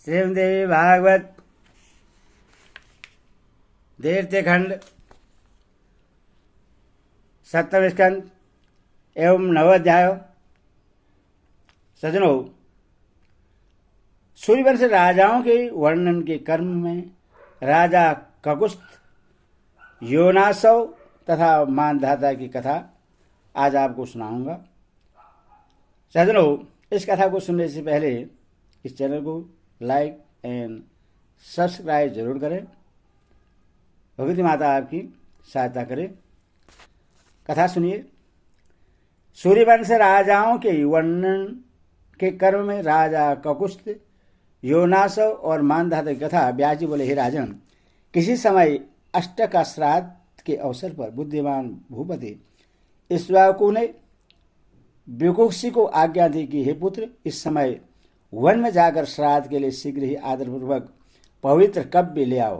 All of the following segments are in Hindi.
श्रीमद्देवी भागवत द्वितीय खंड 7वें स्कंद एवं 9वां अध्याय। सज्जनों, सूर्यवंश राजाओं के वर्णन के कर्म में राजा ककुस्थ, योनासव तथा मानधाता की कथा आज आपको सुनाऊंगा। सज्जनों, इस कथा को सुनने से पहले इस चैनल को लाइक एंड सब्सक्राइब जरूर करें। भगवती माता आपकी सहायता करे। कथा सुनिए। सूर्यवंश राजाओं के वर्णन के कर्म में राजा ककुस्थ, योनासव और मानधाता की कथा। व्यास जी बोले, हे राजन, किसी समय अष्टक का श्राद्ध के अवसर पर बुद्धिमान भूपति इक्ष्वाकु ने विकुक्षी को आज्ञा दी कि हे पुत्र, इस समय वन में जाकर श्राद्ध के लिए शीघ्र ही आदरपूर्वक पवित्र कब्य ले आओ।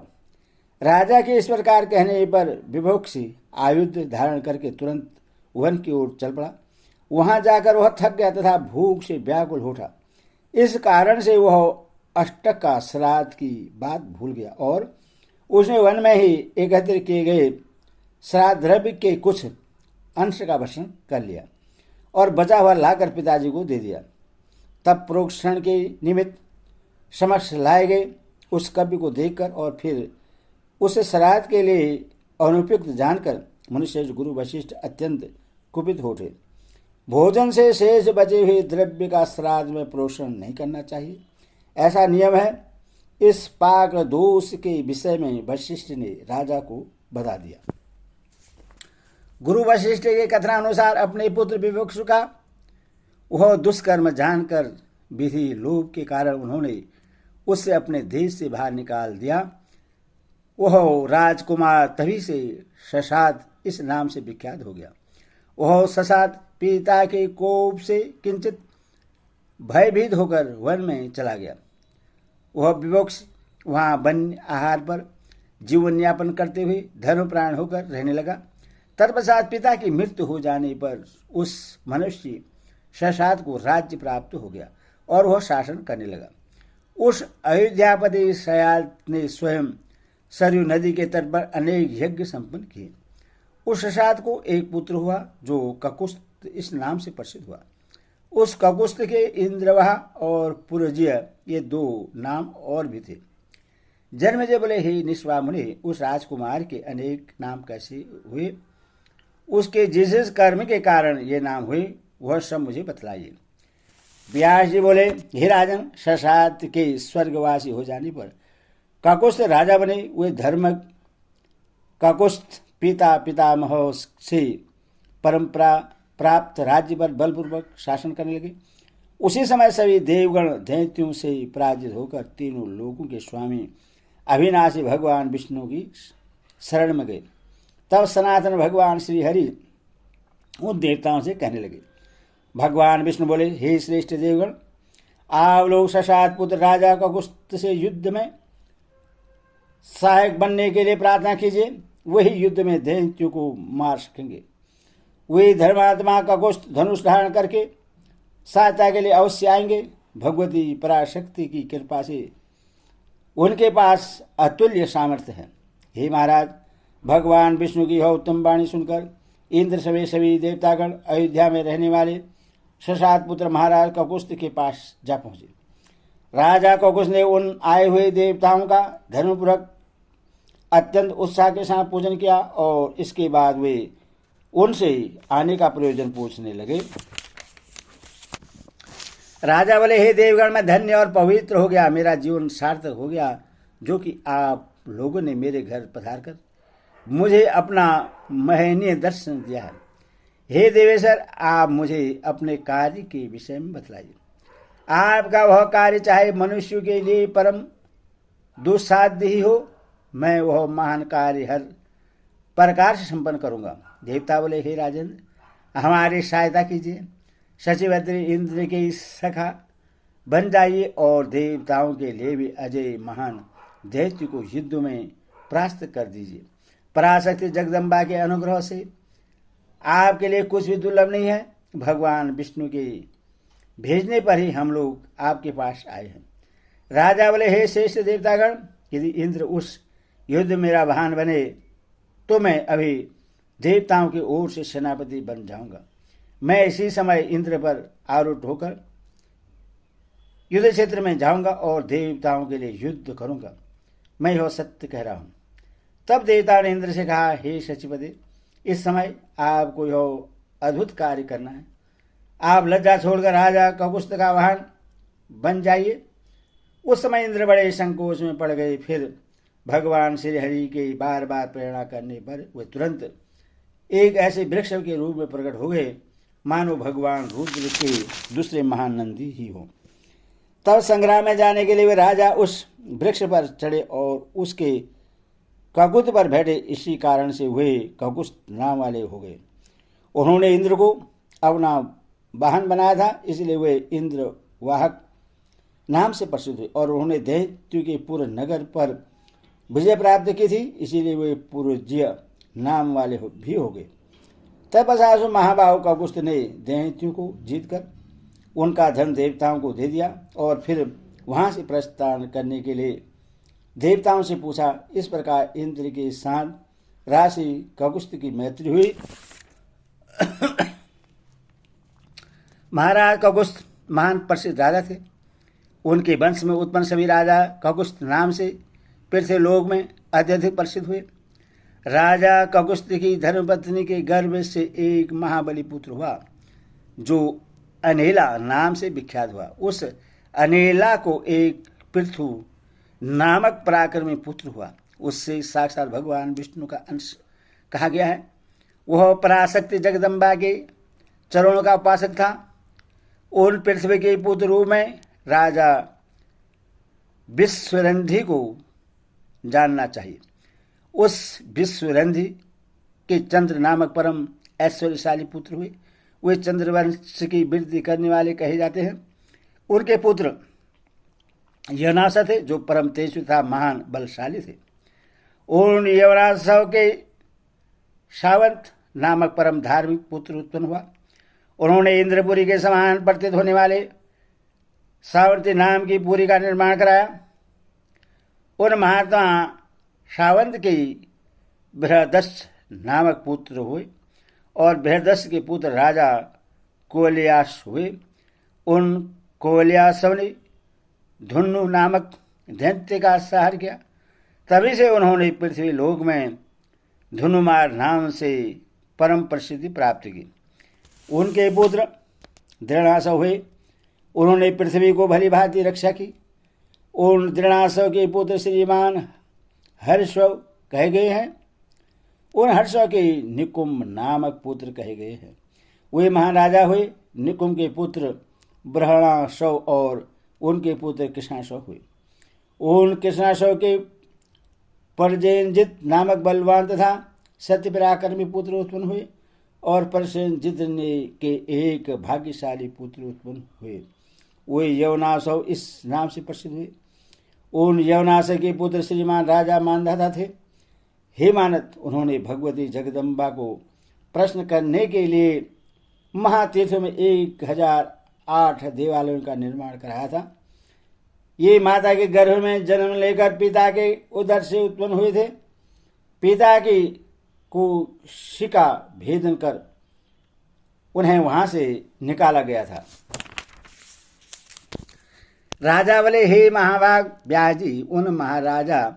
राजा के इस प्रकार कहने पर विभुक्षी आयुध धारण करके तुरंत वन की ओर चल पड़ा। वहां जाकर वह थक गया तथा भूख से व्याकुल हो उठा। इस कारण से वह अष्टक का श्राद्ध की बात भूल गया और उसने वन में ही एकत्र किए गए श्राद्ध द्रव्य के कुछ अंश का भक्षण कर लिया और बचा हुआ लाकर पिताजी को दे दिया। तब प्रोक्षण के निमित्त समक्ष लाए गए उस कब्य को देखकर और फिर उस श्राद्ध के लिए अनुपयुक्त जानकर मनुष्य गुरु वशिष्ठ अत्यंत कुपित हो उठे। भोजन से शेष बचे हुए द्रव्य का श्राद्ध में प्रोक्षण नहीं करना चाहिए, ऐसा नियम है। इस पाक दोष के विषय में वशिष्ठ ने राजा को बता दिया। गुरु वशिष्ठ के कथनानुसार अपने पुत्र विवक्षु का वह दुष्कर्म जानकर विधि लोभ के कारण उन्होंने उससे अपने देश से बाहर निकाल दिया। वह राजकुमार तभी से शशाद इस नाम से विख्यात हो गया। वह शशाद पिता के कोप से किंचित भयभीत होकर वन में चला गया। वह विवक्ष वहां वन्य आहार पर जीवन यापन करते हुए धर्मप्राण होकर रहने लगा। तत्पश्चात पिता की मृत्यु हो जाने पर उस मनुष्य शशाद को राज्य प्राप्त हो गया और वह शासन करने लगा। उस अयोध्यापति शयाद ने स्वयं सरयू नदी के तट पर अनेक यज्ञ संपन्न किए। उस शशाद को एक पुत्र हुआ जो ककुस्थ इस नाम से प्रसिद्ध हुआ। उस ककुस्थ के इंद्रवाह और पुरजय ये दो नाम और भी थे। जन्मेजय बोले, हे निष्वा मुनि, उस राजकुमार के अनेक नाम कैसे हुए, उसके जिस जिस कर्म के कारण ये नाम हुए वह सब मुझे बतलाइए। व्यास जी बोले, हे राजन, शशाद के स्वर्गवासी हो जाने पर ककुस्थ राजा बने। वे धर्म ककुस्थ पिता पितामह से परंपरा प्राप्त राज्य पर बलपूर्वक शासन करने लगे। उसी समय सभी देवगण दैत्यों से पराजित होकर तीनों लोकों के स्वामी अविनाशी भगवान विष्णु की शरण में गए। तब सनातन भगवान श्री हरि उन देवताओं से कहने लगे। भगवान विष्णु बोले, हे श्रेष्ठ देवगण, आप लोग शशाद पुत्र राजा ककुस्थ से युद्ध में सहायक बनने के लिए प्रार्थना कीजिए। वही युद्ध में दैत्यों को मार सकेंगे। वे धर्मात्मा ककुस्थ धनुष धारण करके सहायता के लिए अवश्य आएंगे। भगवती पराशक्ति की कृपा से उनके पास अतुल्य सामर्थ्य है। हे महाराज, भगवान विष्णु की यह उत्तम वाणी सुनकर इंद्र समेत सभी देवतागण अयोध्या में रहने वाले शशाद पुत्र महाराज ककुस्थ के पास जा पहुंचे। राजा ककुस्थ ने उन आए हुए देवताओं का धर्मपूर्वक अत्यंत उत्साह के साथ पूजन किया और इसके बाद वे उनसे आने का प्रयोजन पूछने लगे। राजा बोले, हे देवगण, मैं धन्य और पवित्र हो गया, मेरा जीवन सार्थक हो गया, जो कि आप लोगों ने मेरे घर पधार कर मुझे अपना महनीय दर्शन दिया है। हे देवेश्वर, आप मुझे अपने कार्य के विषय में बतलाइए। आपका वह कार्य चाहे मनुष्य के लिए परम दुस्साध्य ही हो, मैं वह महान कार्य हर प्रकार से संपन्न करूंगा। देवता बोले, हे राजेंद्र, हमारी सहायता कीजिए। शचिवद्री इंद्र के सखा बन जाइए और देवताओं के लिए भी अजय महान दैत्य को युद्ध में परास्त कर दीजिए। पराशक्ति जगदम्बा के अनुग्रह से आपके लिए कुछ भी दुर्लभ नहीं है। भगवान विष्णु के भेजने पर ही हम लोग आपके पास आए हैं। राजा बोले, हे श्रेष्ठ देवतागण, यदि इंद्र उस युद्ध मेरा वाहन बने तो मैं अभी देवताओं की ओर से सेनापति बन जाऊंगा। मैं इसी समय इंद्र पर आरूढ़ होकर युद्ध क्षेत्र में जाऊंगा और देवताओं के लिए युद्ध करूंगा। मैं यह सत्य कह रहा हूं। तब देवता ने इंद्र से कहा, हे शचीपति, इस समय आपको यह अद्भुत कार्य करना है। आप लज्जा छोड़कर राजा ककुस्थ का वाहन बन जाइए। उस समय इंद्र बड़े संकोच में पड़ गए। फिर भगवान श्री हरि के बार बार प्रेरणा करने पर वे तुरंत एक ऐसे वृक्ष के रूप में प्रकट हो गए मानो भगवान रुद्र के दूसरे महानंदी ही हो। तब संग्राम में जाने के लिए वे राजा उस वृक्ष पर चढ़े और उसके ककुत पर बैठे। इसी कारण से वे ककुस्त नाम वाले हो गए। उन्होंने इंद्र को अपना वाहन बनाया था, इसलिए वे इंद्र वाहक नाम से प्रसिद्ध हुए। और उन्होंने दैत्य के पूरे नगर पर विजय प्राप्त की थी, इसीलिए वे पूर्वज्य नाम वाले भी हो गए। तपस्या महाबाहु ककुस्थ ने दैत्यों को जीतकर उनका धन देवताओं को दे दिया और फिर वहां से प्रस्थान करने के लिए देवताओं से पूछा। इस प्रकार इंद्र के साथ राशि ककुस्थ की मैत्री हुई। महाराज ककुस्थ महान प्रसिद्ध राजा थे। उनके वंश में उत्पन्न सभी राजा ककुस्थ नाम से पृथ्वीलोक में अत्यधिक प्रसिद्ध हुए। राजा ककुस्थ की धर्मपत्नी के गर्भ से एक महाबली पुत्र हुआ जो अनेला नाम से विख्यात हुआ। उस अनेला को एक पृथु नामक पराक्रमी पुत्र हुआ। उससे साक्षात भगवान विष्णु का अंश कहा गया है। वह पराशक्ति जगदम्बा के चरणों का उपासक था। उन पृथ्वी के पुत्र रूप में राजा विश्वरंधी को जानना चाहिए। उस विश्वरंधी के चंद्र नामक परम ऐश्वर्यशाली पुत्र हुए। वे चंद्रवंश की वृद्धि करने वाले कहे जाते हैं। उनके पुत्र यवनासव थे जो परम तेजस्वी तथा महान बलशाली थे। उन यवनासव के सावंत नामक परम धार्मिक पुत्र उत्पन्न हुआ। उन्होंने इंद्रपुरी के समान प्रतीत होने वाले सावंती नाम की पुरी का निर्माण कराया। उन महात्मा सावंत के बृहदस्थ नामक पुत्र हुए और बृहदस्थ के पुत्र राजा कोलियास हुए। उन कोलियासव ने धुन्नु नामक दैत्य का संहार किया। तभी से उन्होंने पृथ्वी लोक में धुनुमार नाम से परम प्रसिद्धि प्राप्त की। उनके पुत्र दृढ़ासव हुए। उन्होंने पृथ्वी को भली भांति रक्षा की। उन दृढ़ासव के पुत्र श्रीमान हर्षव कहे गए हैं। उन हर्षव के निकुंभ नामक पुत्र कहे गए हैं। वे महाराजा हुए। निकुंभ के पुत्र ब्रहणासव और उनके पुत्र कृष्णासव हुए। उन कृष्णासव के परजेनजित नामक बलवान तथा सत्य पराक्रमी पुत्र उत्पन्न हुए और परसेनजित के एक भाग्यशाली पुत्र उत्पन्न हुए। वे यवनासव इस नाम से प्रसिद्ध हुए। उन यवनासव के पुत्र श्रीमान राजा मानधाता थे। हे मानत, उन्होंने भगवती जगदम्बा को प्रश्न करने के लिए महातीर्थों में 1008 देवालयों का निर्माण कराया था। ये माता के गर्भ में जन्म लेकर पिता के उदर से उत्पन्न हुए थे। पिता की कोशिका भेदन कर उन्हें वहां से निकाला गया था। राजा बोले, हे महाभाग व्यास जी, उन महाराजा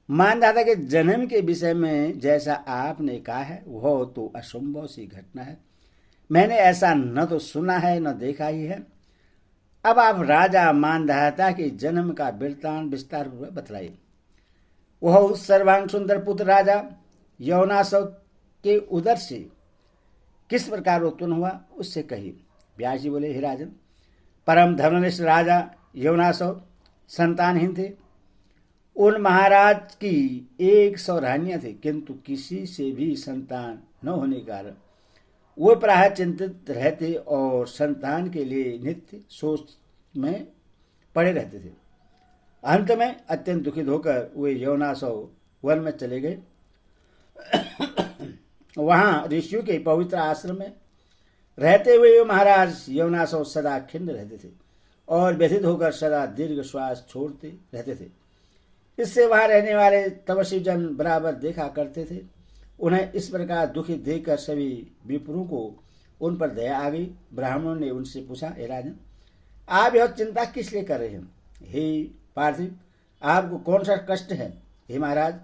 मानधाता के जन्म के विषय में जैसा आपने कहा है वह तो असंभव सी घटना है। मैंने ऐसा न तो सुना है न देखा ही है। अब आप राजा मानधाता के जन्म का वृत्तांत विस्तार पूर्वक बतलाइए। वह उस सर्वांग सुंदर पुत्र राजा यवनासव के उदर से किस प्रकार उत्पन्न हुआ उससे कहिए। व्यास जी बोले, हे राजन, परम धर्मनिष्ठ राजा यवनासव संतानहीन थे। उन महाराज की 100 रानियां थी, किंतु किसी से भी संतान न होने के कारण वो प्रायः चिंतित रहते और संतान के लिए नित्य सोच में पड़े रहते थे। अंत में अत्यंत दुखित होकर वे यवनासव वन में चले गए। वहां ऋषियों के पवित्र आश्रम में रहते हुए महाराज यवनासव सदा खिन्न रहते थे। और व्यथित होकर सदा दीर्घ श्वास छोड़ते रहते थे। इससे वहां रहने वाले तपस्वी जन बराबर देखा करते थे। उन्हें इस प्रकार दुखी देखकर सभी विप्रों को उन पर दया आ गई। ब्राह्मणों ने उनसे पूछा, हे राजन, आप यह चिंता किस लिए कर रहे हैं? हे पार्थिव, आपको कौन सा कष्ट है? हे महाराज,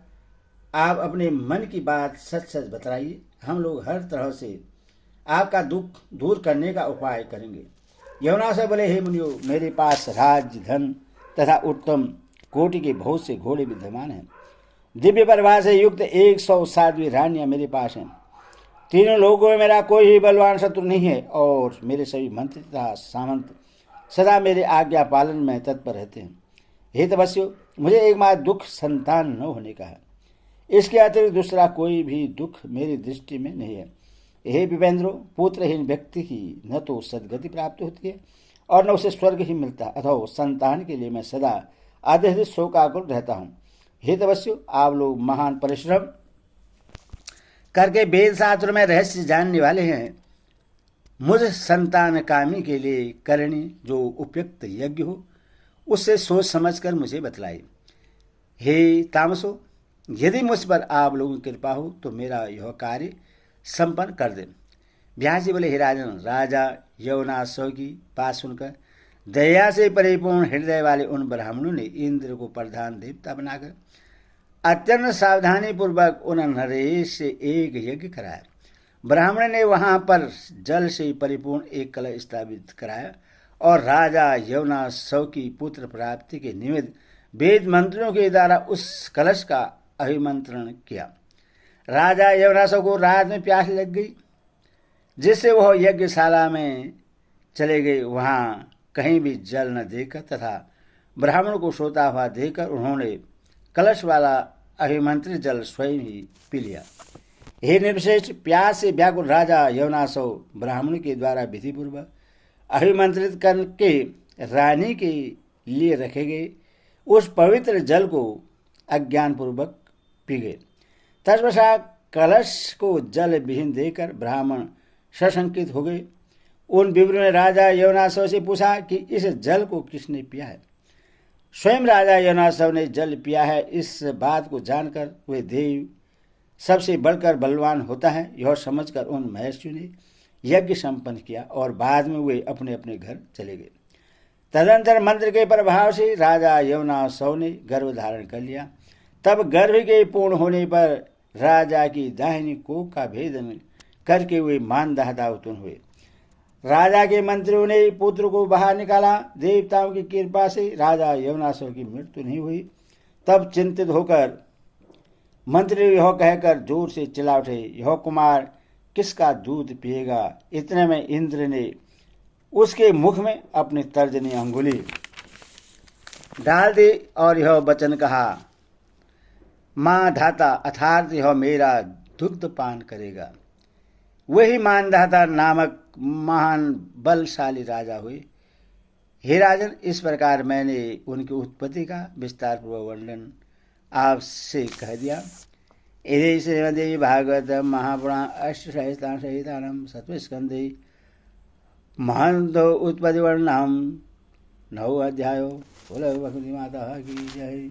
आप अपने मन की बात सच सच बतलाइए। हम लोग हर तरह से आपका दुख दूर करने का उपाय करेंगे। यमुना से बोले, हे मुनियो, मेरे पास राज्य, धन तथा उत्तम कोटि के बहुत से घोड़े विद्यमान हैं। दिव्य प्रभा से युक्त 107 रानियां मेरे पास हैं। तीनों लोगों में मेरा कोई ही बलवान शत्रु नहीं है और मेरे सभी मंत्री तथा सामंत सदा मेरे आज्ञा पालन में तत्पर रहते हैं। हे तपस्वियों, मुझे एकमात्र दुख संतान न होने का है। इसके अतिरिक्त दूसरा कोई भी दुख मेरी दृष्टि में नहीं है। हे विपेंद्रो, पुत्रहीन व्यक्ति की न तो सदगति प्राप्त होती है और न उसे स्वर्ग ही मिलता, अथवा संतान के लिए मैं सदा अत्यधिक शोकाकुल रहता हूँ। हे तपस्वियों, आप लोग महान परिश्रम करके वेद शास्त्र में रहस्य जानने वाले हैं। मुझ संतान कामी के लिए करनी जो उपयुक्त यज्ञ हो, उससे सोच समझकर मुझे बतलाइए। हे तामसो, यदि मुझ पर आप लोगों की कृपा हो तो मेरा यह कार्य संपन्न कर दें। व्यास जी बोले, हे राजन, राजा यवनासव की बात सुनकर दया से परिपूर्ण हृदय वाले उन ब्राह्मणों ने इंद्र को प्रधान देवता बनाकर अत्यंत सावधानी पूर्वक उन नरेश से एक यज्ञ कराया। ब्राह्मण ने वहां पर जल से परिपूर्ण एक कलश स्थापित कराया और राजा यवनासव की पुत्र प्राप्ति के निमित्त वेद मंत्रियों के द्वारा उस कलश का अभिमंत्रण किया। राजा यवनासव को रात में प्यास लग गई, जिससे वह यज्ञशाला में चले गए। वहां कहीं भी जल न देकर तथा ब्राह्मण को सोता हुआ देखकर उन्होंने कलश वाला अभिमंत्रित जल स्वयं ही पी लिया। हे निर्विशेष, प्यास से व्याकुल राजा यवनासव ब्राह्मण के द्वारा विधिपूर्वक अभिमंत्रित करके रानी के लिए रखे गए उस पवित्र जल को अज्ञानपूर्वक पी गए। तत्पश्चात कलश को जल विहीन देकर ब्राह्मण सशंकित हो गए। उन विप्रों ने राजा यवनासव से पूछा कि इस जल को किसने पिया है। स्वयं राजा यवनासव ने जल पिया है। इस बात को जानकर वे देव सबसे बढ़कर बलवान होता है, यह समझकर उन महर्षियों ने यज्ञ संपन्न किया और बाद में वे अपने अपने घर चले गए। तदंतर मंत्र के प्रभाव से राजा यवनासव ने गर्भ धारण कर लिया। तब गर्भ के पूर्ण होने पर राजा की दाहिनी कोख का भेदन करके वे मानधाता उत्पन्न हुए। राजा के मंत्रियों ने पुत्र को बाहर निकाला। देवताओं की कृपा से राजा यवनासव की मृत्यु नहीं हुई। तब चिंतित होकर मंत्री यह कहकर जोर से चिल्ला उठे, यह कुमार किसका दूध पिएगा? इतने में इंद्र ने उसके मुख में अपनी तर्जनी अंगुली डाल दी और यह वचन कहा, मां धाता अर्थात यह मेरा दुग्ध पान करेगा। वही मानधाता नामक महान बलशाली राजा हुए। हे राजन, इस प्रकार मैंने उनकी उत्पत्ति का विस्तार पूर्वक वर्णन आपसे कह दिया। इति श्रीमद्देवी भागवत महापुराण अष्टसहस्रां सत्स्कंधे महंतो उत्पत्ति वर्णनम 9 अध्यायो। बोलो भगवती माता की जय।